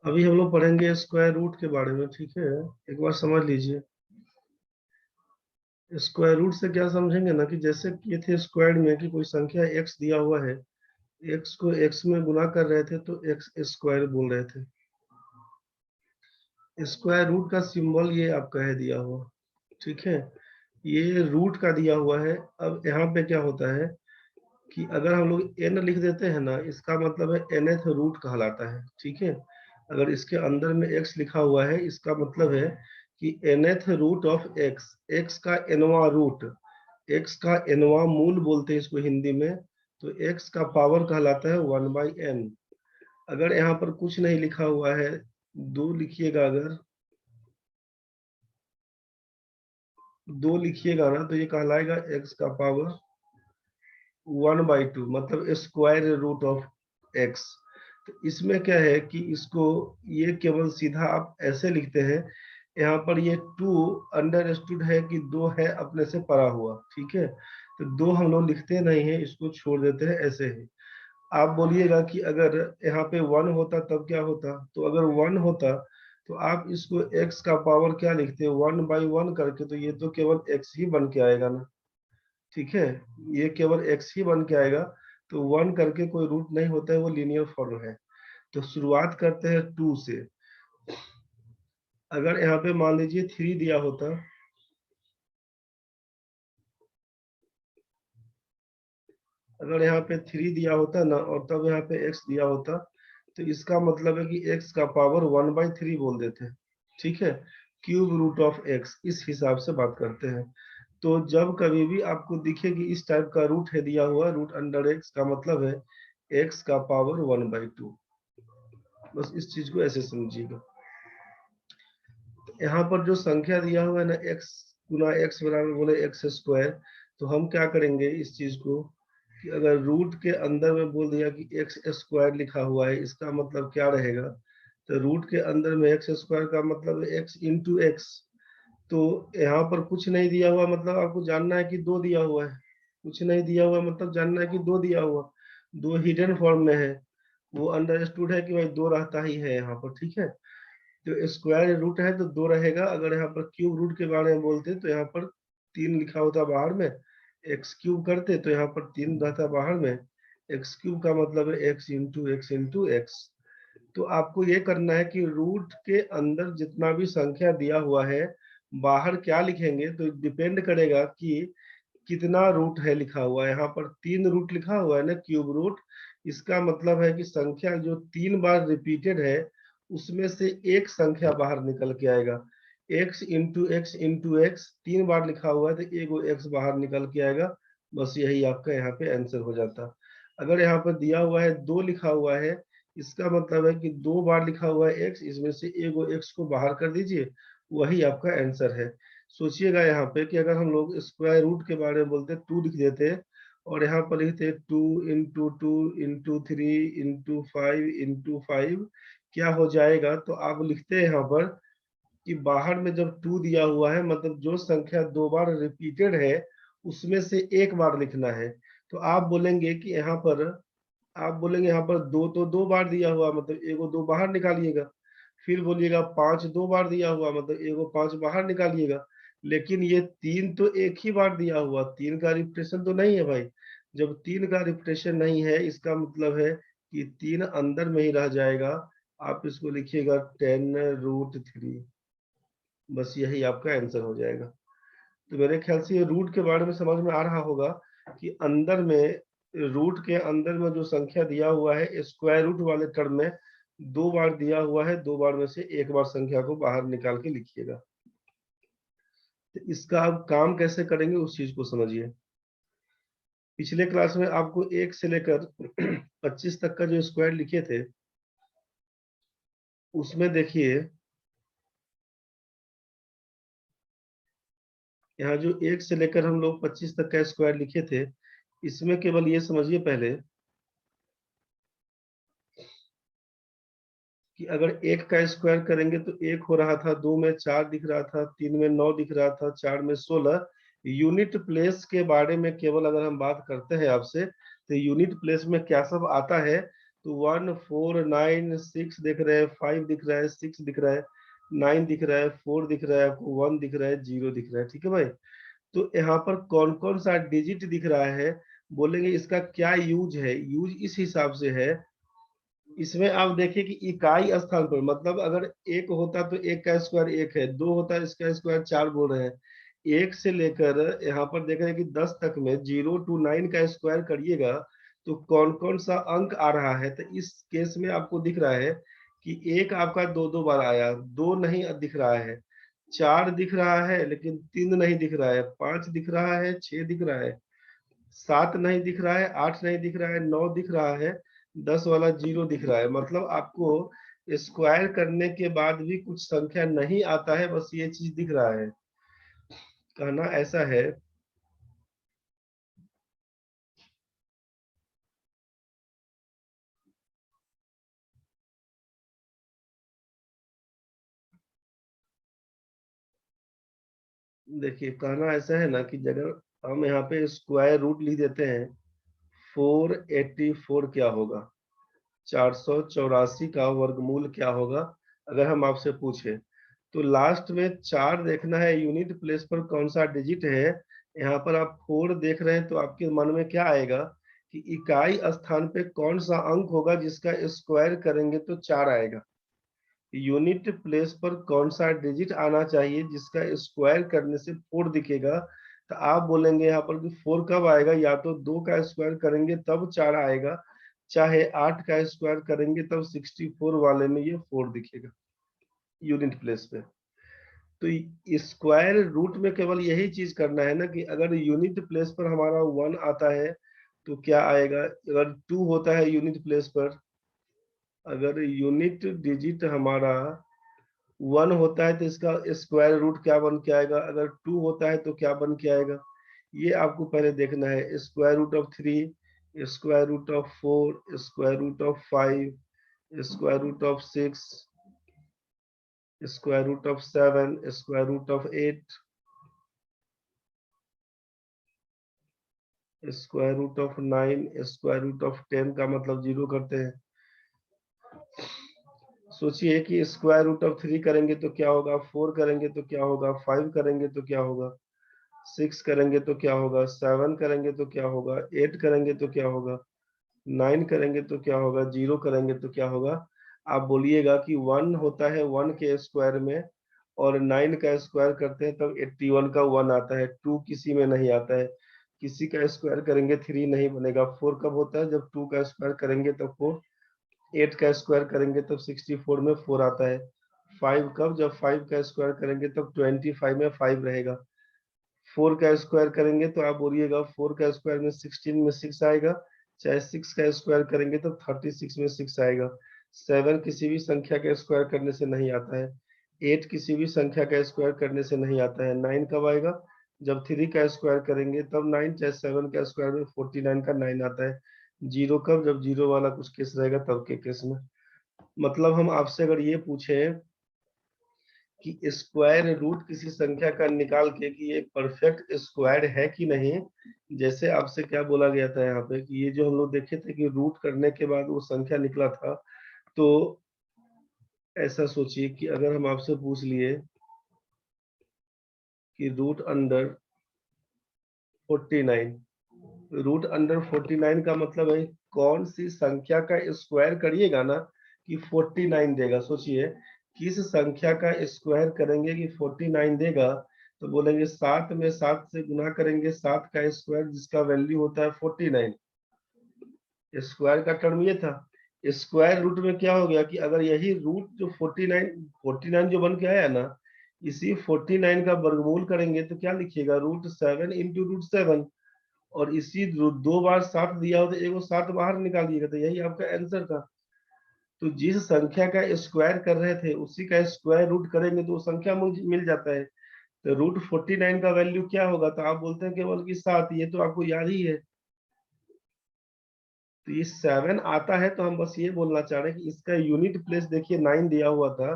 अभी हम लोग पढ़ेंगे स्क्वायर रूट के बारे में, ठीक है। एक बार समझ लीजिए। स्क्वायर रूट से क्या समझेंगे ना, कि जैसे ये थे स्क्वायर में कि कोई संख्या x दिया हुआ है, x को x में गुना कर रहे थे तो x स्क्वायर बोल रहे थे। स्क्वायर रूट का सिंबल ये आपका है दिया हुआ, ठीक है। ये रूट का दिया हुआ है। अब यहाँ पे क्या होता है कि अगर हम लोग n लिख देते हैं ना, इसका मतलब है nth रूट कहलाता है, ठीक है। अगर इसके अंदर में x लिखा हुआ है, इसका मतलब है कि nth root of x, x का nवां रूट, x का nवां मूल बोलते हैं इसको हिंदी में। तो x का पावर कहलाता है 1/n। अगर यहाँ पर कुछ नहीं लिखा हुआ है, दो लिखिएगा, अगर दो लिखिएगा ना तो ये कहलाएगा x का पावर 1/2, मतलब स्क्वायर रूट ऑफ x। तो इसमें क्या है कि इसको ये केवल सीधा आप ऐसे लिखते हैं। यहाँ पर ये टू अंडरस्टूड है कि दो है अपने से परा हुआ, ठीक है। तो दो हम लोग लिखते नहीं है, इसको छोड़ देते हैं ऐसे ही। आप बोलिएगा कि अगर यहाँ पे वन होता तब क्या होता, तो अगर वन होता तो आप इसको x का पावर क्या लिखते, 1/1 करके, तो ये तो केवल x ही बन के आएगा ना, ठीक है। ये केवल x ही बन के आएगा। तो वन करके कोई रूट नहीं होता है, वो लीनियर फॉर्म है। तो शुरुआत करते हैं टू से। अगर यहाँ पे मान लीजिए थ्री दिया होता, अगर यहाँ पे थ्री दिया होता ना और तब यहाँ पे x दिया होता, तो इसका मतलब है कि x का पावर 1/3 बोल देते हैं, ठीक है। क्यूब रूट ऑफ x, इस हिसाब से बात करते हैं। तो जब कभी भी आपको दिखे कि इस टाइप का रूट है दिया हुआ, रूट अंडर x का मतलब है x का पावर 1/2। बस इस चीज को ऐसे समझिएगा। यहाँ पर जो संख्या दिया हुआ है ना, x गुना x बराबर बोले एक्स स्क्वायर, तो हम क्या करेंगे इस चीज को, कि अगर रूट के अंदर में बोल दिया कि एक्स स्क्वायर लिखा हुआ है, इसका मतलब क्या रहेगा। तो रूट के अंदर में एक्स स्क्वायर का मतलब है एक्स इंटू एक्स। तो यहाँ पर कुछ नहीं दिया हुआ, मतलब आपको जानना है कि दो दिया हुआ है। कुछ नहीं दिया हुआ मतलब जानना है कि दो दिया हुआ, दो हिडन फॉर्म में है। वो अंडरस्टूड है कि भाई दो रहता ही है यहाँ पर, ठीक है। तो स्क्वायर रूट है तो दो रहेगा। अगर यहाँ पर क्यूब रूट के बारे में बोलते तो यहाँ पर तीन लिखा होता बाहर में, एक्स क्यूब करते तो यहाँ पर तीन रहता बाहर में। एक्स क्यूब का मतलब है x into x into x. तो आपको ये करना है कि रूट के अंदर जितना भी संख्या दिया हुआ है, बाहर क्या लिखेंगे तो डिपेंड करेगा कि कितना रूट है लिखा हुआ है। यहाँ पर तीन रूट लिखा हुआ है ना, क्यूब रूट। इसका मतलब है कि संख्या जो तीन बार रिपीटेड है, उसमें से एक संख्या बाहर निकल के आएगा। एक्स इंटू एक्स तीन बार लिखा हुआ है तो एक एक्स बाहर निकल के आएगा। बस यही आपका यहाँ पे आंसर हो जाता। अगर यहाँ पर दिया हुआ है दो लिखा हुआ है, इसका मतलब है कि दो बार लिखा हुआ है एक्स, इसमें से एक एक्स को बाहर कर दीजिए, वही आपका आंसर है। सोचिएगा यहाँ पे कि अगर हम लोग स्क्वायर रूट के बारे में बोलते टू लिख देते, और यहाँ पर लिखते two into three into five into five, क्या हो जाएगा। तो आप लिखते हैं यहाँ पर कि बाहर में जब टू दिया हुआ है, मतलब जो संख्या दो बार रिपीटेड है उसमें से एक बार लिखना है। तो आप बोलेंगे कि यहाँ पर, आप बोलेंगे यहाँ पर दो तो दो बार दिया हुआ, मतलब एगो दो बाहर निकालिएगा। फिर बोलिएगा पांच दो बार दिया हुआ, मतलब एगो पांच बाहर निकालिएगा। लेकिन ये तीन तो एक ही बार दिया हुआ, तीन का रिपीटेशन तो नहीं है भाई। जब तीन का रिपीटेशन नहीं है, इसका मतलब है कि तीन अंदर में ही रह जाएगा। आप इसको लिखिएगा 10√3। बस यही आपका आंसर हो जाएगा। तो मेरे ख्याल से ये रूट के बारे में समझ में आ रहा होगा कि अंदर में, रूट के अंदर में जो संख्या दिया हुआ है स्क्वायर रूट वाले टर्म में दो बार दिया हुआ है, दो बार में से एक बार संख्या को बाहर निकाल के लिखिएगा। तो इसका आप काम कैसे करेंगे उस चीज को समझिए। पिछले क्लास में आपको एक से लेकर 25 तक का जो स्क्वायर लिखे थे, उसमें देखिए यहाँ जो एक से लेकर हम लोग 25 तक का स्क्वायर लिखे थे, इसमें केवल ये समझिए पहले कि अगर एक का स्क्वायर करेंगे तो एक हो रहा था, दो में चार दिख रहा था, तीन में नौ दिख रहा था, चार में 16। यूनिट प्लेस के बारे में केवल अगर हम बात करते हैं आपसे, तो यूनिट प्लेस में क्या सब आता है, तो 1 4 9 6 दिख रहे हैं, 5 दिख रहा है, 6 दिख रहा है, 9 दिख रहा है, 4 दिख रहा है, आपको 1 दिख रहा है, 0 दिख रहा है। ठीक है भाई। तो यहाँ पर कौन कौन सा डिजिट दिख रहा है, बोलेंगे इसका क्या यूज है। यूज इस हिसाब से है, इसमें आप देखिए कि इकाई स्थान पर, मतलब अगर एक होता तो एक का स्क्वायर एक है, दो होता है इसका स्क्वायर चार बोल रहे हैं। एक से लेकर यहाँ पर देख रहे हैं कि 10 तक में 0 to 9 का स्क्वायर करिएगा तो कौन कौन सा अंक आ रहा है। तो इस केस में आपको दिख रहा है कि एक आपका दो दो बार आया, दो नहीं दिख रहा है, चार दिख रहा है लेकिन तीन नहीं दिख रहा है, पांच दिख रहा है, छह दिख रहा है, सात नहीं दिख रहा है, आठ नहीं दिख रहा है, नौ दिख रहा है, 10 वाला 0 दिख रहा है। मतलब आपको स्क्वायर करने के बाद भी कुछ संख्या नहीं आता है, बस ये चीज दिख रहा है। कहना ऐसा है। देखिए कहना ऐसा है ना कि अगर हम यहाँ पे स्क्वायर रूट लिख देते हैं, 484 क्या होगा, 484 का वर्गमूल क्या होगा, अगर हम आपसे पूछे तो लास्ट में चार देखना है, यूनिट प्लेस पर कौन सा डिजिट है। यहाँ पर आप 4 देख रहे हैं तो आपके मन में क्या आएगा कि इकाई स्थान पे कौन सा अंक होगा जिसका स्क्वायर करेंगे तो चार आएगा। यूनिट प्लेस पर कौन सा डिजिट आना चाहिए जिसका स्क्वायर करने से 4 दिखेगा। तो आप बोलेंगे यहाँ पर कि 4 कब आएगा, या तो 2 का स्क्वायर करेंगे तब 4 आएगा, चाहे 8 का स्क्वायर करेंगे तब 64 वाले में ये 4 दिखेगा यूनिट प्लेस पे। तो स्क्वायर रूट में केवल यही चीज करना है ना कि अगर यूनिट प्लेस पर हमारा 1 आता है तो क्या आएगा, अगर 2 होता है यूनिट प्लेस पर, अगर यूनिट डिजिट हमारा 1 होता है तो इसका स्क्वायर रूट क्या बन के आएगा, अगर 2 होता है तो क्या बन के आएगा, ये आपको पहले देखना है। Square root of 3, square root of 4, square root of 5, square root of 6, square root of 7, square root of 8, square root of 9, square root of 10 का मतलब 0 करते हैं। सोचिए कि स्क्वायर रूट ऑफ 3 करेंगे तो क्या होगा, 4 करेंगे तो क्या होगा, 5 करेंगे तो क्या होगा, 6 करेंगे तो क्या होगा, 7 करेंगे तो क्या होगा, 8 करेंगे तो क्या होगा, 9 करेंगे तो क्या होगा, 0 करेंगे तो क्या होगा। आप बोलिएगा कि 1 होता है 1 के स्क्वायर में, और 9 का स्क्वायर करते हैं तब 81 का 1 आता है, 2 किसी में नहीं आता है, किसी का स्क्वायर करेंगे 3 नहीं बनेगा। 4 कब होता है, जब 2 का स्क्वायर करेंगे तब 4, 8 का स्क्वायर करेंगे तब 64 में 4 आता है। 5 कब, जब 5 का स्क्वायर करेंगे तब 25 में 5 रहेगा। 4 का स्क्वायर करेंगे तो आप बोलिएगा 4 का स्क्वायर में 16 में 6 आएगा, चाहे 6 का स्क्वायर करेंगे तो 36 में 6 आएगा। 7 किसी भी संख्या का स्क्वायर करने से नहीं आता है, 8 किसी भी संख्या का स्क्वायर करने से नहीं आता है। 9 कब आएगा, जब 3 का स्क्वायर करेंगे तब 9, चाहे 7 का स्क्वायर में 49 का 9 आता है। 0 कब, जब 0 वाला कुछ केस रहेगा तब के केस में। मतलब हम आपसे अगर ये पूछे कि स्क्वायर रूट किसी संख्या का निकाल के कि ये परफेक्ट स्क्वायर है कि नहीं, जैसे आपसे क्या बोला गया था यहाँ पे कि ये जो हम लोग देखे थे कि रूट करने के बाद वो संख्या निकला था, तो ऐसा सोचिए कि अगर हम आपसे पूछ लिए कि रूट अंडर 49, रूट अंडर 49 का मतलब है कौन सी संख्या का स्क्वायर करिएगा ना कि 49 देगा। सोचिए किस संख्या का स्क्वायर करेंगे कि 49 देगा, तो बोलेंगे 7 में 7 से गुना करेंगे 7 का स्क्वायर जिसका वैल्यू होता है 49। स्क्वायर का टर्म ये था। स्क्वायर रूट में क्या हो गया कि अगर यही रूट जो 49 जो बन के आया ना, इसी 49 का वर्गमूल करेंगे तो क्या लिखिएगा, रूट 7 इंटू रूट 7। और इसी दो बार 7 दिया हो तो एगो 7 बाहर निकालिएगा, तो यही आपका आंसर था। तो जिस संख्या का स्क्वायर कर रहे थे उसी का स्क्वायर रूट करेंगे तो वो संख्या मिल जाता है। तो रूट 49 का वैल्यू क्या होगा, तो आप बोलते हैं केवल कि 7, ये तो आपको याद ही है। तो ये 7 आता है, तो हम बस ये बोलना चाह रहे हैं कि इसका यूनिट प्लेस देखिए 9 दिया हुआ था।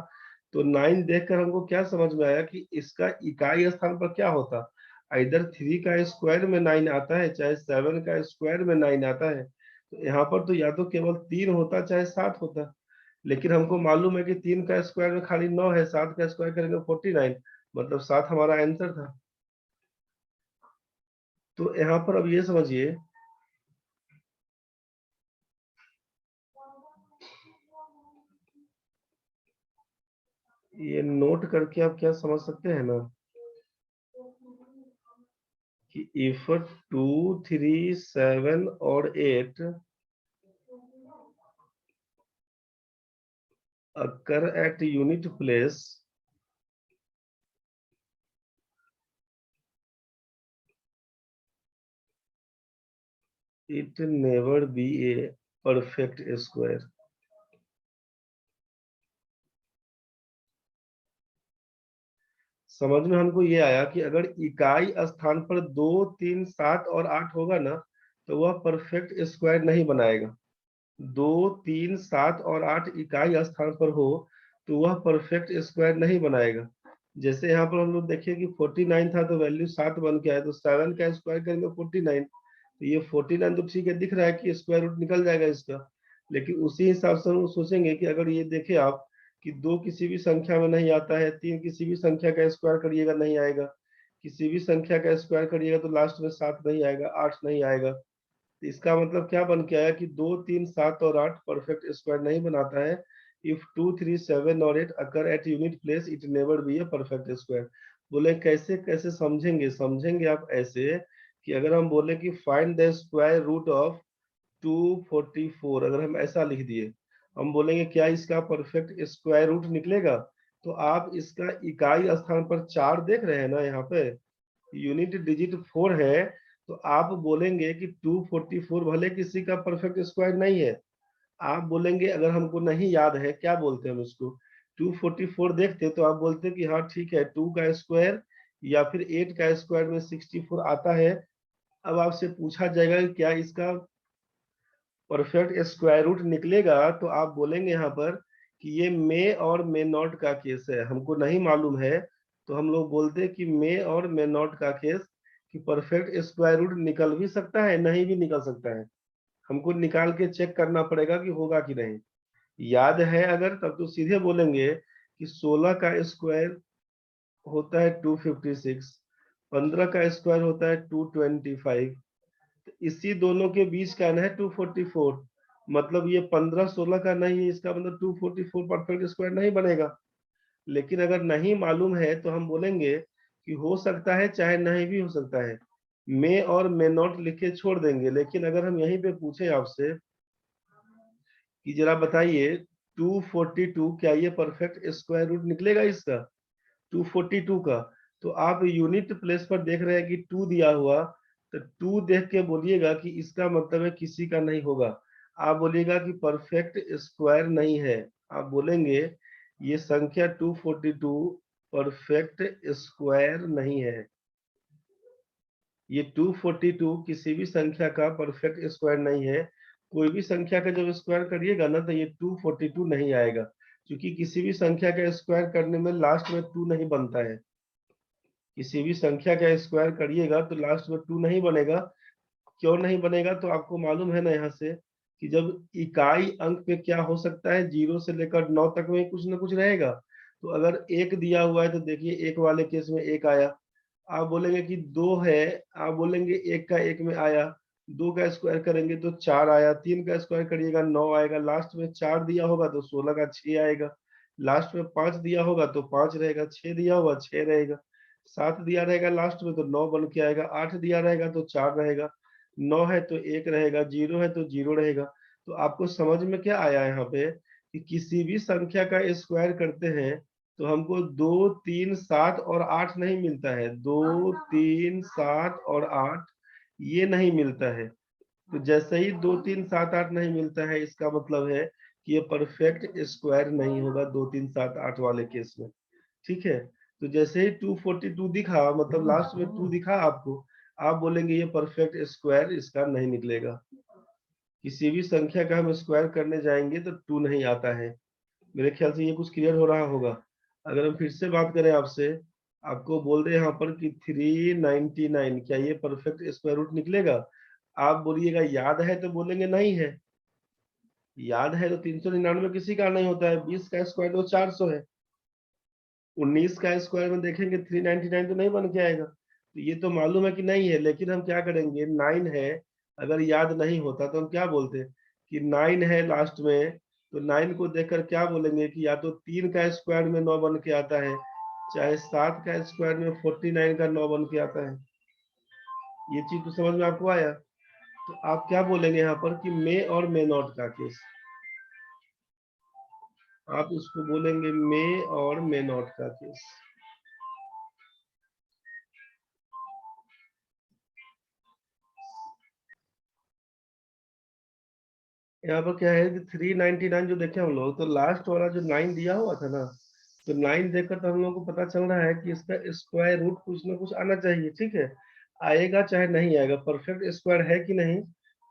तो 9 देखकर हमको क्या समझ में आया कि इसका इकाई स्थान पर क्या होता, इधर 3 का स्क्वायर में 9 आता है, चाहे 7 का स्क्वायर में 9 आता है। तो यहाँ पर तो या तो केवल 3 होता चाहे 7 होता, लेकिन हमको मालूम है कि 3 का स्क्वायर में खाली 9 है, 7 का स्क्वायर करेंगे 49, मतलब 7 हमारा आंसर था। तो यहाँ पर अब ये समझिए, ये नोट करके आप क्या समझ सकते हैं ना, कि इफ 2, 3, 7 और 8 occur at unit place, it never be a perfect square। समझ में हमको ये आया कि अगर इकाई स्थान पर 2, 3, 7 और 8 होगा ना, तो वह परफेक्ट स्क्वायर नहीं बनाएगा। 2, 3, 7 और 8 इकाई स्थान पर हो तो वह परफेक्ट स्क्वायर नहीं बनाएगा। जैसे यहाँ पर हम लोग देखिए कि 49 था तो वैल्यू 7 बन के आया, तो 7 का स्क्वायर करेंगे 49, तो ये 49 तो ठीक है, दिख रहा है कि स्क्वायर रूट निकल जाएगा इसका। लेकिन उसी हिसाब से हम सोचेंगे कि अगर ये देखे आप कि 2 किसी भी संख्या में नहीं आता है, 3 किसी भी संख्या का स्क्वायर करिएगा नहीं आएगा, किसी भी संख्या का स्क्वायर करिएगा तो लास्ट में 7 नहीं आएगा, 8 नहीं आएगा। तो इसका मतलब क्या बन के आया कि 2, 3, 7 और 8 परफेक्ट स्क्वायर नहीं बनाता है। इफ 2, 3, 7 और 8 occur at unit place it never be a perfect square. बोले कैसे कैसे समझेंगे, समझेंगे आप ऐसे कि अगर हम बोले कि find the square root of 244, अगर हम ऐसा लिख दिए, हम बोलेंगे क्या इसका परफेक्ट स्क्वायर रूट निकलेगा? तो आप इसका इकाई स्थान पर 4 देख रहे हैं ना, यहाँ पे यूनिट डिजिट 4 है, तो आप बोलेंगे कि 244 भले किसी का परफेक्ट स्क्वायर नहीं है, आप बोलेंगे अगर हमको नहीं याद है क्या बोलते हैं हम इसको, 244 देखते तो आप बोलते कि हाँ ठीक है, 2 का स्क्वायर या फिर 8 का स्क्वायर में 64 आता है। अब आपसे पूछा जाएगा कि क्या इसका परफेक्ट स्क्वायर रूट निकलेगा, तो आप बोलेंगे यहाँ पर कि ये मे और मे नॉट का केस है, हमको नहीं मालूम है, तो हम लोग बोलते हैं कि मे और मे नॉट का केस, कि परफेक्ट स्क्वायर रूट निकल भी सकता है नहीं भी निकल सकता है, हमको निकाल के चेक करना पड़ेगा कि होगा कि नहीं। याद है अगर तब तो सीधे बोलेंगे कि 16 का स्क्वायर होता है 256, 15 का स्क्वायर होता है 225, इसी दोनों के बीच का ना है 244, मतलब ये 15 16 का नहीं है, इसका मतलब 244 परफेक्ट स्क्वायर नहीं बनेगा। लेकिन अगर नहीं मालूम है तो हम बोलेंगे कि हो सकता है चाहे नहीं भी हो सकता है, मे और मे नॉट लिख के छोड़ देंगे। लेकिन अगर हम यहीं पे पूछे आपसे कि जरा बताइए 242 क्या ये परफेक्ट स्क्वायर रूट निकलेगा इसका, 242 का, तो आप यूनिट प्लेस पर देख रहे हैं कि 2 दिया हुआ, तो 2 देख के बोलिएगा कि इसका मतलब है किसी का नहीं होगा। आप बोलिएगा कि परफेक्ट स्क्वायर नहीं है, आप बोलेंगे ये संख्या 242 परफेक्ट स्क्वायर नहीं है, ये 242 किसी भी संख्या का परफेक्ट स्क्वायर नहीं है। कोई भी संख्या का जब स्क्वायर करिएगा ना तो ये 242 नहीं आएगा, क्योंकि किसी भी संख्या का स्क्वायर करने में लास्ट में 2 नहीं बनता है। किसी भी संख्या का स्क्वायर करिएगा तो लास्ट में 2 नहीं बनेगा। क्यों नहीं बनेगा? तो आपको मालूम है ना यहाँ से कि जब इकाई अंक पे क्या हो सकता है, 0 से लेकर 9 तक में कुछ ना कुछ रहेगा। तो अगर 1 दिया हुआ है तो देखिए 1 वाले केस में 1 आया, आप बोलेंगे कि 2 है, आप बोलेंगे 1 का 1 में आया, 2 का स्क्वायर करेंगे तो 4 आया, 3 का स्क्वायर करिएगा 9 आएगा, लास्ट में 4 दिया होगा तो 16 का 6 आएगा, लास्ट में 5 दिया होगा तो 5 रहेगा, 6 दिया होगा 6 रहेगा, 7 दिया रहेगा लास्ट में तो 9 बन के आएगा, 8 दिया रहेगा तो 4 रहेगा, 9 है तो 1 रहेगा, 0 है तो 0 रहेगा। तो आपको समझ में क्या आया यहाँ पे कि किसी भी संख्या का स्क्वायर करते हैं तो हमको 2, 3, 7 और 8 नहीं मिलता है, 2, 3, 7 और 8 ये नहीं मिलता है। तो जैसे ही 2, 3, 7, 8 नहीं मिलता है, इसका मतलब है कि ये परफेक्ट स्क्वायर नहीं होगा 2, 3, 7, 8 वाले केस में। ठीक है, तो जैसे ही 242 दिखा, मतलब लास्ट में 2 दिखा आपको, आप बोलेंगे ये परफेक्ट स्क्वायर इसका नहीं निकलेगा। किसी भी संख्या का हम स्क्वायर करने जाएंगे तो 2 नहीं आता है। मेरे ख्याल से ये कुछ क्लियर हो रहा होगा। अगर हम फिर से बात करें आपसे, आपको बोल दे यहाँ पर कि 399 क्या ये परफेक्ट स्क्वायर रूट निकलेगा? आप बोलिएगा याद है तो बोलेंगे नहीं है। याद है तो 399 किसी का नहीं होता है, 20 का स्क्वायर तो 400 है। 19 का स्क्वायर में देखेंगे 399 तो नहीं बन के आएगा। तो ये तो मालूम है कि नहीं है, लेकिन हम क्या करेंगे, 9 है। अगर याद नहीं होता तो हम क्या बोलते कि 9 है लास्ट में, तो 9 को देखकर क्या बोलेंगे कि या तो 3 का स्क्वायर में 9 बन के आता है, चाहे 7 का स्क्वायर में 49 का 9 बन के आता है। ये चीज तो समझ में आपको आया। तो आप क्या बोलेंगे यहाँ पर कि मे और मे नॉट का केस, आप इसको बोलेंगे मे और मे नॉट का केस। यहाँ पर क्या है कि 399 जो देखे हम लोग, तो लास्ट वाला जो 9 दिया हुआ था ना, तो 9 देखकर तो हम लोग को पता चल रहा है कि इसका स्क्वायर रूट कुछ ना कुछ आना चाहिए, ठीक है। आएगा चाहे नहीं आएगा, परफेक्ट स्क्वायर है कि नहीं,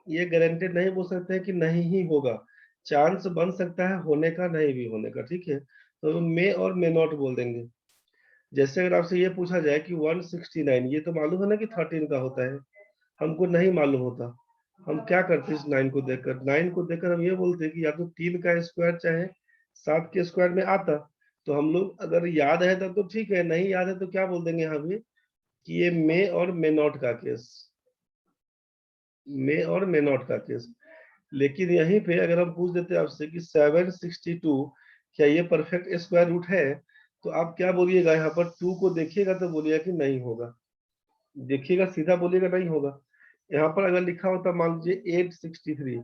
ये गारंटेड नहीं बोल सकते हैं कि नहीं ही होगा। चांस बन सकता है होने का, नहीं भी होने का, ठीक है। तो मे और मे नॉट बोल देंगे। जैसे अगर आपसे ये पूछा जाए कि 169, ये तो मालूम है ना कि 13 का होता है, हमको नहीं मालूम होता, हम क्या करते इस 9 को देखकर, 9 को देखकर हम ये बोलते कि या तो 3 का स्क्वायर चाहे 7 के स्क्वायर में आता। तो हम लोग अगर याद है तब तो ठीक है, नहीं याद है तो क्या बोल देंगे यहाँ भी कि ये मे और मे नॉट का केस, मे और मे नॉट का केस। लेकिन यहीं पे अगर हम पूछ देते आपसे कि 762 क्या ये परफेक्ट स्क्वायर रूट है, तो आप क्या बोलिएगा, यहाँ पर 2 को देखिएगा तो बोलिएगा कि नहीं होगा, देखिएगा सीधा बोलिएगा नहीं होगा। यहाँ पर अगर लिखा होता मान लीजिए 863,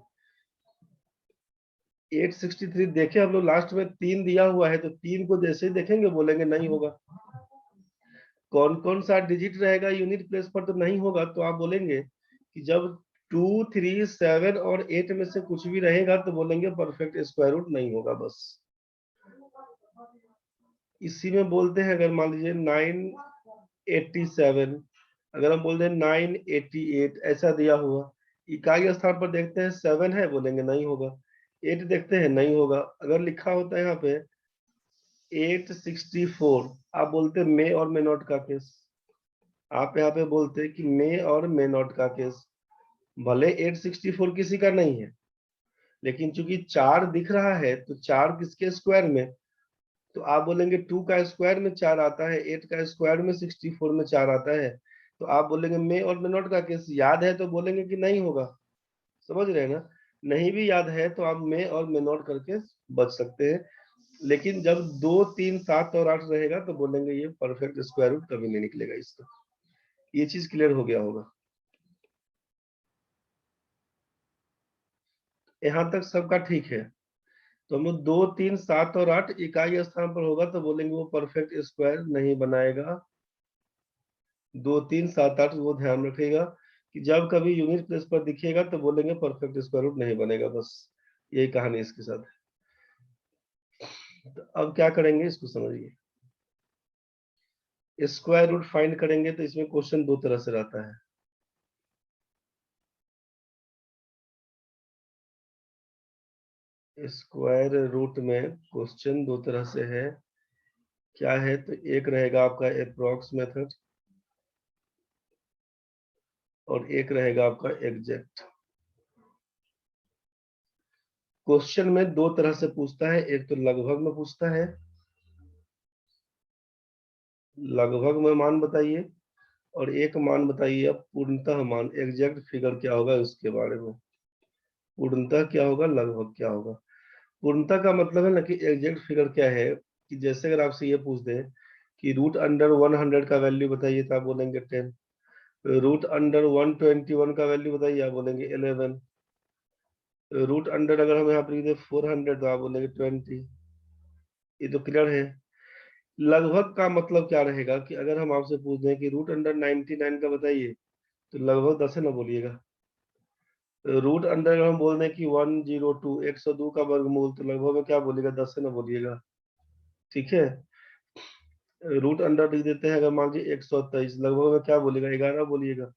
863 देखे हम लोग, लास्ट में 3 दिया हुआ है, तो 3 को जैसे ही देखेंगे बोलेंगे नहीं होगा। कौन कौन सा डिजिट रहेगा यूनिट प्लेस पर तो नहीं होगा, तो आप बोलेंगे कि जब 2 3 7 और 8 में से कुछ भी रहेगा तो बोलेंगे परफेक्ट स्क्वायर रूट नहीं होगा बस। इसी में बोलते हैं अगर मान लीजिए 987, अगर हम बोलते हैं 988 ऐसा दिया हुआ, इकाई स्थान पर देखते हैं 7 है बोलेंगे नहीं होगा, 8 देखते हैं नहीं होगा। अगर लिखा होता है यहाँ पे 864, आप बोलते मे और मे नॉट का केस, आप यहाँ पे बोलते कि मे और मे नॉट का केस। भले 864 किसी का नहीं है, लेकिन चूंकि 4 दिख रहा है तो 4 किसके स्क्वायर में, तो आप बोलेंगे 2 का स्क्वायर में 4 आता है, 8 का स्क्वायर में 64 में 4 आता है। तो आप बोलेंगे मे और मे नॉट का केस, याद है तो बोलेंगे कि नहीं होगा। समझ रहे हैं ना, नहीं भी याद है तो आप मे और मे नॉट करके बच सकते हैं। लेकिन जब 2 3 7 और 8 रहेगा तो बोलेंगे ये परफेक्ट स्क्वायर रूट कभी नहीं निकलेगा इसका। ये चीज क्लियर हो गया होगा, यहाँ तक सबका ठीक है। तो हम लोग 2 3 7 और 8 इकाई स्थान पर होगा तो बोलेंगे वो परफेक्ट स्क्वायर नहीं बनाएगा। 2 3 7 8 वो ध्यान रखिएगा कि जब कभी यूनिट प्लेस पर दिखेगा तो बोलेंगे परफेक्ट स्क्वायर रूट नहीं बनेगा बस। यही कहानी इसके साथ। तो अब क्या करेंगे इसको समझिए, स्क्वायर रूट फाइंड करेंगे तो इसमें क्वेश्चन दो तरह से रहता है। स्क्वायर रूट में क्वेश्चन दो तरह से है, क्या है, तो एक रहेगा आपका अप्रोक्स मेथड और एक रहेगा आपका एग्जैक्ट। क्वेश्चन में दो तरह से पूछता है, एक तो लगभग में पूछता है, लगभग में मान बताइए, और एक मान बताइए अब पूर्णतः मान, एग्जैक्ट फिगर क्या होगा उसके बारे में। पूर्णतः क्या होगा, लगभग क्या होगा। पूर्णतः का मतलब है ना कि एग्जैक्ट फिगर क्या है, कि जैसे अगर आपसे ये पूछ दे कि रूट अंडर 100 का वैल्यू बताइए तो आप बोलेंगे 10, रूट अंडर 121 का वैल्यू बताइए आप बोलेंगे 11, रूट अंडर अगर हम यहाँ पर लिख दे 400 तो आप बोलेंगे 20। ये तो क्लियर है। लगभग का मतलब क्या रहेगा कि अगर हम आपसे पूछ दें कि रूट अंडर 99 का बताइए तो लगभग 10 है ना बोलिएगा। रूट अंडर हम बोल दें कि 102, 102 का वर्गमूल, तो लगभग में क्या बोलिएगा, 10 है ना बोलिएगा, ठीक है। रूट अंडर लिख देते हैं अगर मान लीजिए 123, लगभग में क्या बोलिएगा, 11 बोलिएगा।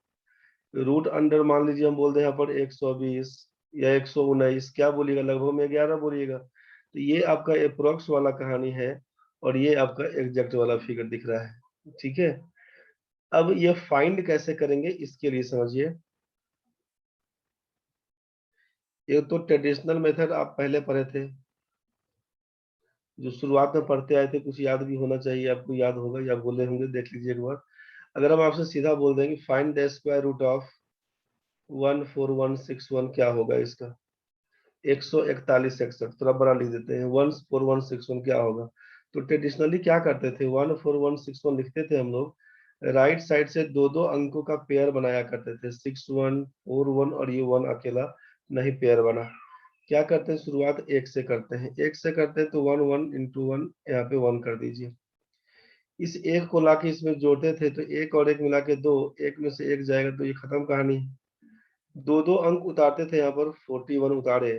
रूट अंडर मान लीजिए हम बोल दें यहाँ पर 120 या 119, क्या बोलिएगा, लगभग में 11 बोलिएगा। तो ये आपका अप्रोक्स वाला कहानी है, और ये आपका एग्जैक्ट वाला फिगर दिख रहा है, ठीक है। अब ये फाइंड कैसे करेंगे इसके लिए समझिए, ये तो ट्रेडिशनल मेथड आप पहले पढ़े थे, जो शुरुआत में पढ़ते आए थे, कुछ याद भी होना चाहिए आपको, याद होगा या बोले होंगे, देख लीजिए एक बार। अगर हम आपसे सीधा बोल देंगे find the square root of 14161, क्या होगा इसका? 141 61, थोड़ा बड़ा लिख देते हैं, 14161 क्या होगा? तो ट्रेडिशनली क्या करते थे, 14161 लिखते थे हम लोग, राइट साइड से दो दो अंकों का पेयर बनाया करते थे, 6141, और ये वन अकेला नहीं पेयर बना। क्या करते हैं, शुरुआत एक से करते हैं, एक से करते हैं तो वन, वन इंटू वन, यहाँ पे वन कर दीजिए। इस एक को लाके इसमें जोड़ते थे तो एक और एक मिला के दो, एक में से एक जाएगा तो ये खत्म कहानी। दो दो अंक उतारते थे, यहाँ पर 41 उतारे,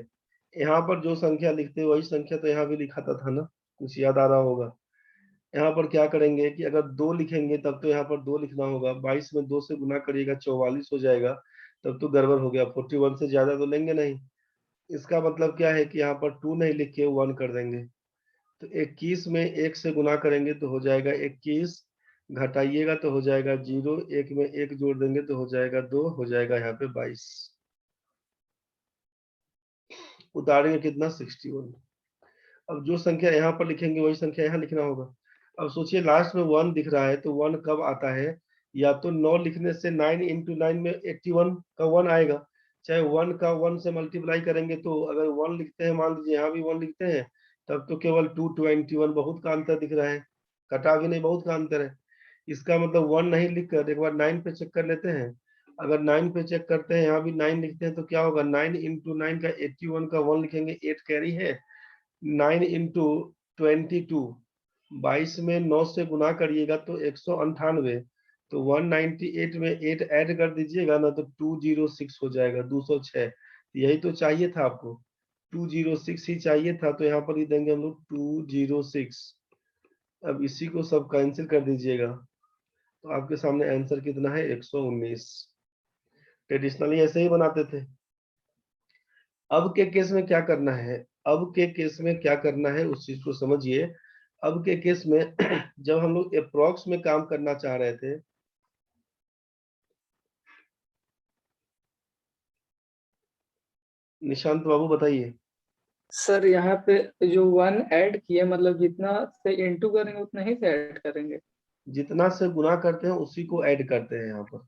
यहाँ पर जो संख्या लिखते वही संख्या तो यहाँ भी लिखाता था ना, कुछ याद आ रहा होगा। यहाँ पर क्या करेंगे कि अगर दो लिखेंगे तब तो यहाँ पर दो लिखना होगा, 22 में दो से गुना करिएगा 44 हो जाएगा, तब तो गड़बड़ हो गया, 41 से ज्यादा तो लेंगे नहीं। इसका मतलब क्या है कि यहाँ पर टू नहीं लिख के वन कर देंगे, तो 21 में एक से गुना करेंगे तो हो जाएगा 21, घटाइएगा तो हो जाएगा 0, एक में एक जोड़ देंगे तो हो जाएगा 2, हो जाएगा यहाँ पे 22, उतारेंगे कितना, 61। अब जो संख्या यहाँ पर लिखेंगे वही संख्या यहाँ लिखना होगा। अब सोचिए लास्ट में वन दिख रहा है तो वन कब आता है, या तो 9 लिखने से 9 इंटू 9 में 81 का वन आएगा, चाहे वन का वन से मल्टीप्लाई करेंगे तो अगर वन लिखते हैं, मान लीजिए यहाँ भी वन लिखते हैं, तब तो केवल 221, बहुत का अंतर दिख रहा है, कटा भी नहीं, बहुत का अंतर है। इसका मतलब वन नहीं लिख कर एक बार 9 पे चेक कर लेते हैं। अगर 9 पे चेक करते हैं, यहाँ भी 9 लिखते हैं तो क्या होगा, 9 इंटू 9 का 81 का वन लिखेंगे, 8 कैरी है, 9 इंटू 22, 22 में 9 से गुना करिएगा तो 198, तो 198 में 8 ऐड कर दीजिएगा ना तो 206 हो जाएगा, 206। यही तो चाहिए था आपको, 206 ही चाहिए था, तो यहाँ पर ही देंगे हम लोग 206। अब इसी को सब कैंसिल कर दीजिएगा तो आपके सामने आंसर कितना है, 119। ट्रेडिशनली ऐसे ही बनाते थे। अब के केस में क्या करना है, अब के केस में क्या करना है उस चीज को समझिए। अब के केस में जब हम लोग अप्रोक्स में काम करना चाह रहे थे, निशांत बाबू बताइए। सर यहाँ पे जो वन ऐड किए, मतलब जितना से इंटू करेंगे उतना ही से ऐड करेंगे। जितना से गुना करते हैं उसी को ऐड करते हैं यहाँ पर।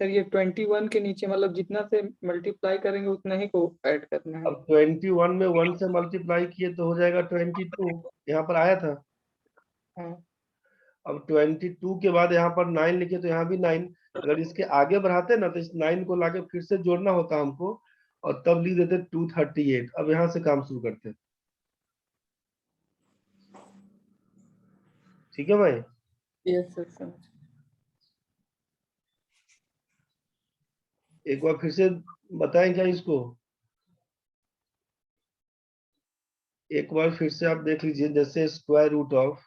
सर ये 21 के नीचे मतलब जितना से मल्टीप्लाई करेंगे उतना ही को ऐड करना है। अब 21 में 1 से मल्टीप्लाई किए तो हो जाएगा 22, यहाँ पर आया था। हाँ अब 22 के बाद यहाँ पर 9 लिखे तो यहाँ भी 9, अगर इसके आगे बढ़ाते ना तो इस 9 को लाके फिर से जोड़ना होता हमको, और तब लिख देते 238। अब यहाँ से काम शुरू करते हैं, ठीक है भाई। यस सर समझ। एक बार फिर से बताएं क्या इसको, एक बार फिर से आप देख लीजिए, जैसे स्क्वायर रूट ऑफ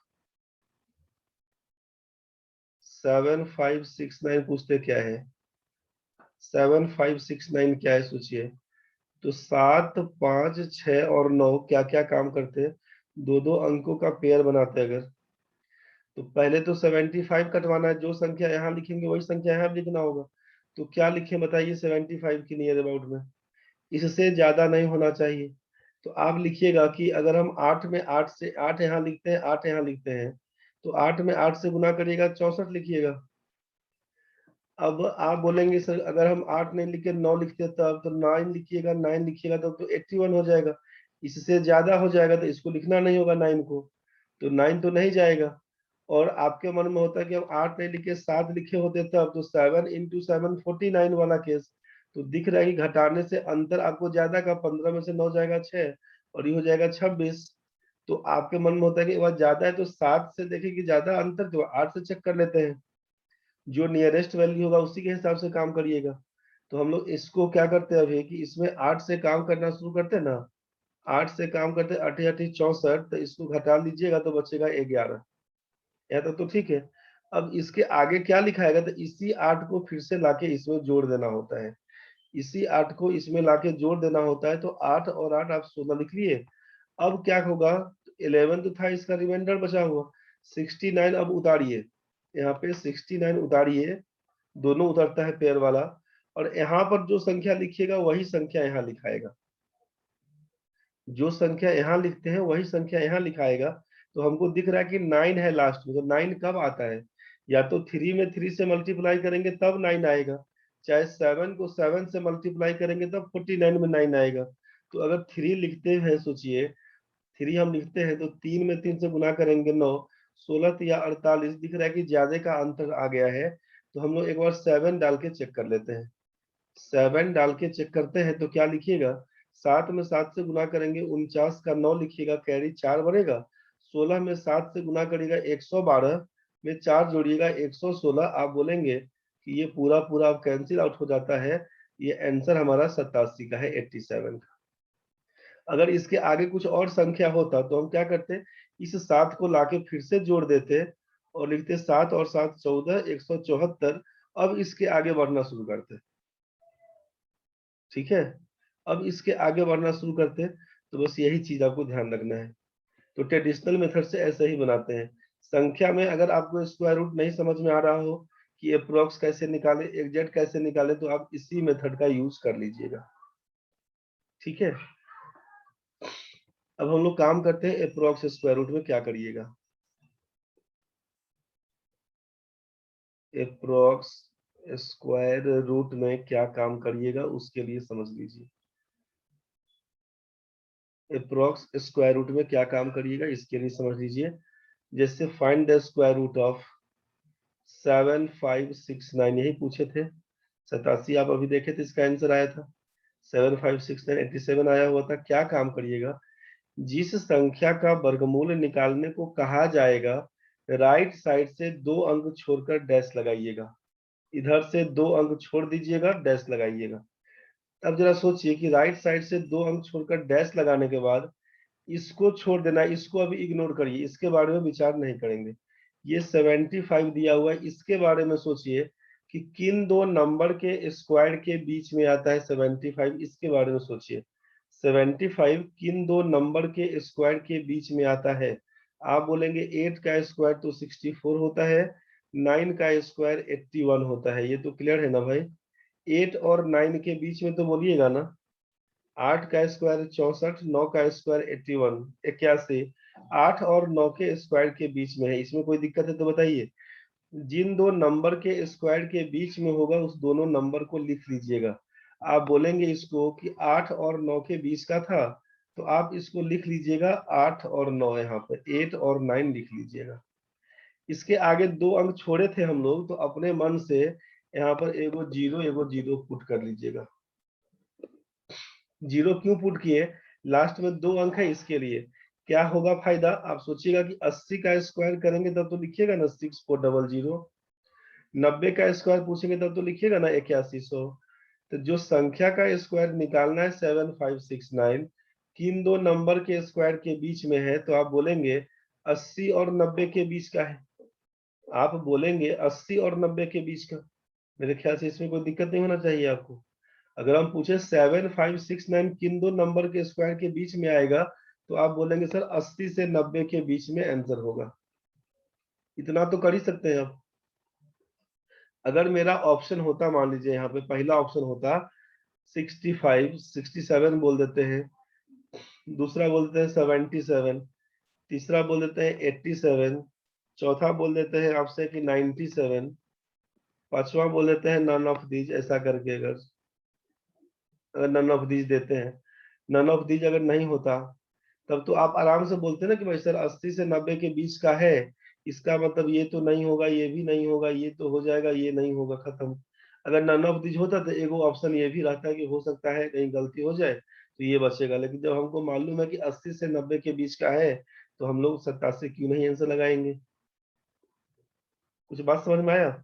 7569 पूछते क्या है, 7569 क्या है सोचिए। तो 7 5 6 और 9 क्या क्या काम करते हैं, दो दो अंकों का पेयर बनाते हैं। अगर तो पहले तो 75 कटवाना है, जो संख्या यहाँ लिखेंगे वही संख्या यहाँ भी लिखना होगा। तो क्या लिखे बताइए 75 की नियर अबाउट में, इससे ज्यादा नहीं होना चाहिए। तो आप लिखिएगा कि अगर हम 8 में 8 से 8 यहाँ लिखते हैं, 8 यहाँ लिखते हैं, तो 8 में 8 से गुना करिएगा 64 लिखिएगा। अब आप बोलेंगे सर अगर हम 8 नहीं लिखे 9 लिखते तब तो 9 लिखिएगा, 9 लिखिएगा तब तो 81 हो जाएगा, इससे ज्यादा हो जाएगा तो इसको लिखना नहीं होगा 9 को, तो 9 तो नहीं जाएगा। और आपके मन में होता है कि हम 8 नहीं लिखे 7 लिखे होते तब तो 7 इंटू 7 49 वाला केस, तो दिख रहा है कि घटाने से अंतर आपको ज्यादा का, 15 में से 9 जाएगा 6 और ये हो जाएगा 26। तो आपके मन में होता है कि वह ज्यादा है तो 7 से देखें कि ज्यादा अंतर, तो 8 से चेक कर लेते हैं, जो नियरेस्ट वैल्यू होगा उसी के हिसाब से काम करिएगा। तो हम लोग इसको क्या करते हैं अभी कि इसमें 8 से काम करना शुरू करते हैं ना, 8 से काम करते हैं, 8 8 64, तो इसको घटा लीजिएगा तो बचेगा 11, यहाँ तक तो ठीक है। अब इसके आगे क्या लिखाएगा, तो इसी 8 को फिर से लाके इसमें जोड़ देना होता है, इसी 8 को इसमें लाके जोड़ देना होता है, तो 8 और 8 आप 16 लिख लिए। अब क्या होगा, 11 तो था, इसका रिमाइंडर बचा हुआ 69, अब उतारिए, यहाँ पे 69 उतारिए, दोनों उतरता है पेयर वाला, और यहाँ पर जो संख्या लिखिएगा वही संख्या यहाँ लिखाएगा, जो संख्या यहाँ लिखते हैं वही संख्या यहाँ लिखाएगा। तो हमको दिख रहा है कि 9 है लास्ट में, तो 9 कब आता है? या तो 3 में 3 से मल्टीप्लाई करेंगे तब 9 आएगा, चाहे 7 को 7 से मल्टीप्लाई करेंगे तब 49 में 9 आएगा। तो अगर 3 लिखते हैं, सोचिए 3 हम लिखते हैं तो 3 में 3 से गुना करेंगे 9, 16 या 48, दिख रहा है कि ज्यादा का अंतर आ गया है। तो हम लोग एक बार 7 डाल के चेक कर लेते हैं। 7 डाल के चेक करते हैं तो क्या लिखिएगा, 7 में 7 से गुना करेंगे 49 का 9 लिखिएगा, कैरी 4 बनेगा। 16 में 7 से गुना करिएगा 112 में 4 जोड़िएगा 116। आप बोलेंगे कि ये पूरा पूरा अब कैंसिल आउट हो जाता है, ये आंसर हमारा 87 का है, 87 का। अगर इसके आगे कुछ और संख्या होता तो हम क्या करते, इस 7 को लाके फिर से जोड़ देते और लिखते 7 और 7 14, 174। अब इसके आगे बढ़ना शुरू करते, ठीक है। अब इसके आगे बढ़ना शुरू करते हैं, तो बस यही चीज आपको ध्यान रखना है। तो ट्रेडिशनल मेथड से ऐसे ही बनाते हैं। संख्या में अगर आपको स्क्वायर रूट नहीं समझ में आ रहा हो कि अप्रोक्स कैसे निकाले, एग्जैक्ट कैसे निकाले, तो आप इसी मेथड का यूज कर लीजिएगा, ठीक है। अब हम लोग काम करते हैं अप्रोक्स स्क्वायर रूट में क्या करिएगा। अप्रोक्स स्क्वायर रूट में क्या काम करिएगा उसके लिए समझ लीजिए। अप्रोक्स स्क्वायर रूट में क्या काम करिएगा इसके लिए समझ लीजिए। जैसे find the square root of 7569, यही पूछे थे। 87 आप अभी देखे थे, इसका आंसर आया था 7569, 87 आया हुआ था। क्या काम करिएगा, जिस संख्या का वर्गमूल निकालने को कहा जाएगा, राइट साइड से 2 अंक छोड़कर डैश लगाइएगा। इधर से 2 अंक छोड़ दीजिएगा, डैश लगाइएगा। अब जरा सोचिए कि राइट साइड से 2 अंक छोड़कर डैश लगाने के बाद इसको छोड़ देना, इसको अभी इग्नोर करिए, इसके बारे में विचार नहीं करेंगे। ये 75 दिया हुआ है, इसके बारे में सोचिए कि किन दो नंबर के स्क्वायर के बीच में आता है 75, इसके बारे में सोचिए। 75 किन दो नंबर के स्क्वायर के बीच में आता है? आप बोलेंगे 8 का स्क्वायर तो 64 होता है, 9 का स्क्वायर 81 होता है। ये तो क्लियर है ना भाई। 8 और 9 के बीच में तो बोलिएगा ना। 8 का स्क्वायर 64, 9 का स्क्वायर 81, 8 और 9 के स्क्वायर के बीच में है, इसमें कोई दिक्कत है तो बताइए। जिन दो नंबर के स्क्वायर के बीच में होगा उस दोनों नंबर को लिख लीजिएगा। आप बोलेंगे इसको कि 8 और 9 के बीच का था, तो आप इसको लिख लीजिएगा 8 और 9, यहाँ पर 8 और 9 लिख लीजिएगा। इसके आगे 2 अंक छोड़े थे हम लोग, तो अपने मन से यहाँ पर एगो जीरो पुट कर लीजिएगा। जीरो क्यों पुट किए, लास्ट में 2 अंक है इसके लिए। क्या होगा फायदा, आप सोचिएगा कि 80 का स्क्वायर करेंगे तब तो लिखिएगा ना 6400, 90 का स्क्वायर पूछेंगे तब तो लिखिएगा ना 8100। तो जो संख्या का स्क्वायर निकालना है 7569, किन दो नंबर के स्क्वायर के बीच में है, तो आप बोलेंगे 80 और 90 के बीच का है। आप बोलेंगे 80 और 90 के बीच का। मेरे ख्याल से इसमें कोई दिक्कत नहीं होना चाहिए आपको। अगर हम पूछे 7569 किन दो नंबर के स्क्वायर के बीच में आएगा, तो आप बोलेंगे सर 80 से 90 के बीच में आंसर होगा। इतना तो कर ही सकते हैं आप। अगर मेरा ऑप्शन होता, मान लीजिए यहाँ पे पहला ऑप्शन होता 65, 67 बोल देते हैं, दूसरा बोल देते हैं 77, तीसरा बोल देते हैं 87, चौथा बोल देते हैं आपसे कि 97, पांचवा बोल देते हैं नन ऑफ दीज, ऐसा करके अगर नन ऑफ दीज देते हैं, नन ऑफ दीज अगर नहीं होता, तब तो आप आराम से बोलते ना कि भाई सर 80 से 90 के बीच का है, इसका मतलब ये तो नहीं होगा, ये भी नहीं होगा, ये तो हो जाएगा, ये नहीं होगा, खत्म। अगर नन ऑफ दीज होता तो एगो ऑप्शन ये भी रहता है कि हो सकता है कहीं गलती हो जाए, तो ये बचेगा। लेकिन जब हमको मालूम है कि 80 से 90 के बीच का है, तो हम लोग 87 क्यों नहीं आंसर लगाएंगे। कुछ बात समझ में आया?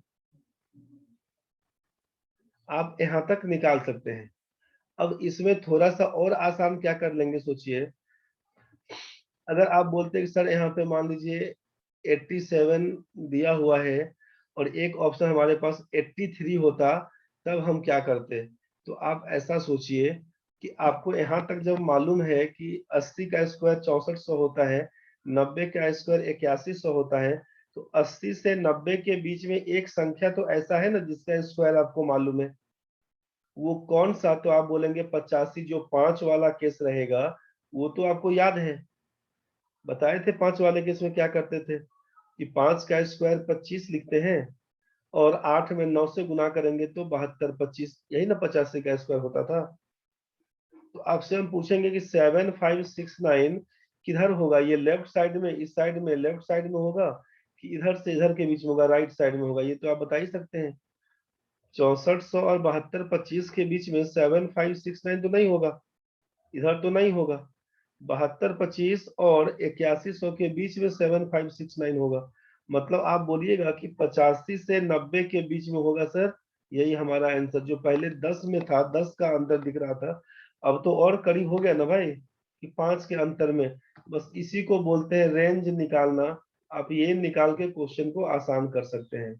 आप यहाँ तक निकाल सकते हैं। अब इसमें थोड़ा सा और आसान क्या कर लेंगे, सोचिए। अगर आप बोलते हैं कि सर यहाँ पे मान लीजिए 87 दिया हुआ है और एक ऑप्शन हमारे पास 83 होता, तब हम क्या करते? तो आप ऐसा सोचिए कि आपको यहाँ तक जब मालूम है कि 80 का स्क्वायर 6400 होता है, 90 का स्क्वायर 8100 होता है, तो 80 से 90 के बीच में एक संख्या तो ऐसा है ना जिसका स्क्वायर आपको मालूम है। वो कौन सा, तो आप बोलेंगे 85, जो 5 वाला केस रहेगा वो तो आपको याद है, बताए थे 5 वाले केस में क्या करते थे कि 5 का स्क्वायर 25 लिखते हैं और 8 में 9 से गुना करेंगे तो 72 25, यही ना 85 का स्क्वायर होता था। तो आपसे हम पूछेंगे कि 7569 किधर होगा, ये लेफ्ट साइड में, इस साइड में, लेफ्ट साइड में होगा कि इधर से इधर के बीच में होगा, राइट साइड में होगा, ये तो आप बता ही सकते हैं। 6400 और 72 25 के बीच में 7569 तो नहीं होगा, इधर तो नहीं होगा। 72 25 और 8100 के बीच में 7569 होगा, मतलब आप बोलिएगा कि 85 से 90 के बीच में होगा सर। यही हमारा आंसर, जो पहले 10 में था, 10 का अंतर दिख रहा था, अब तो और करीब हो गया ना भाई कि 5 के अंतर में। बस इसी को बोलते हैं रेंज निकालना। आप ये निकाल के क्वेश्चन को आसान कर सकते हैं,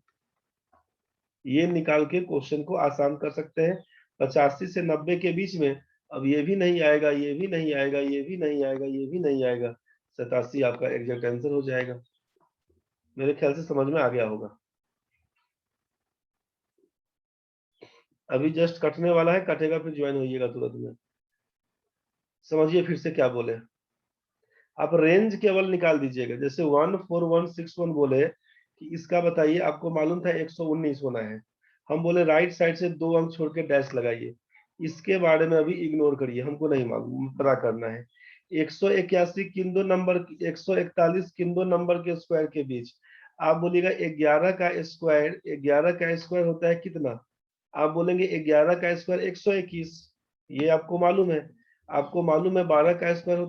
ये निकाल के क्वेश्चन को आसान कर सकते हैं। 85 से 90 के बीच में, अब ये भी नहीं आएगा, ये भी नहीं आएगा, ये भी नहीं आएगा, ये भी नहीं आएगा, 87 आपका एग्जैक्ट आंसर हो जाएगा। मेरे ख्याल से समझ में आ गया होगा। अभी जस्ट कटने वाला है, कटेगा फिर ज्वाइन होइएगा तुरंत में। समझिए फिर से क्या बोले, आप रेंज केवल निकाल दीजिएगा। जैसे 14161 बोले कि इसका बताइए, आपको मालूम था 119 होना है, हम बोले राइट साइड से 2 अंक छोड़ के डैश लगाइए। इसके बारे में अभी इग्नोर करिए, हमको नहीं मालूम, पता करना है 181 किन दो नंबर, 141 किन दो नंबर के स्क्वायर के बीच। आप बोलिएगा 11 का स्क्वायर, 11 का स्क्वायर होता है कितना, आप बोलेंगे 11 का स्क्वायर 121, ये आपको मालूम है। आपको मालूम है 12 का स्क्वायर